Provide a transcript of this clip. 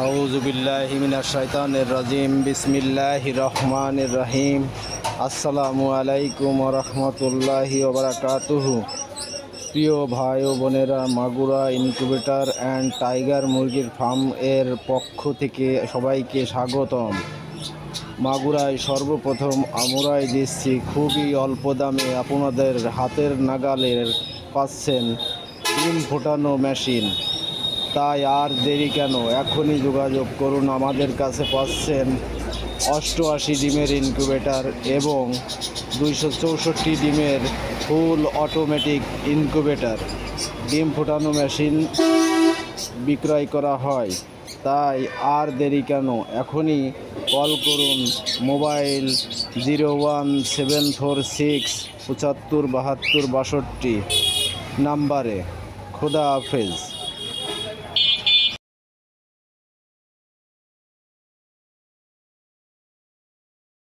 আউযু বিল্লাহি মিনাশ শাইতানির রাজিম। বিসমিল্লাহির রহমানির রহিম। আসসালামু আলাইকুম ওয়া রাহমাতুল্লাহি ওয়া বারাকাতুহু। প্রিয় ভাই ও বোনেরা, মাগুরা ইনকিউবেটর অ্যান্ড টাইগার মুরগির ফার্ম এর পক্ষ থেকে সবাইকে স্বাগতম। মাগুরায় সর্বপ্রথম আমরাই দিচ্ছি খুবই অল্প দামে, আপনাদের হাতের নাগালের পাচ্ছেন ডিম ফোটানো মেশিন। তাই আর দেরি কেন, এখনই যোগাযোগ করুন। আমাদের কাছে পাচ্ছেন 88 ডিমের ইনকিউবেটর এবং 264 ডিমের ফুল অটোমেটিক ইনকিউবেটর ডিম ফোটানো মেশিন বিক্রয় করা হয়। তাই আর দেরি কেন, এখনই কল করুন মোবাইল 01746 75 72 62 নাম্বারে। খোদা হাফেজ।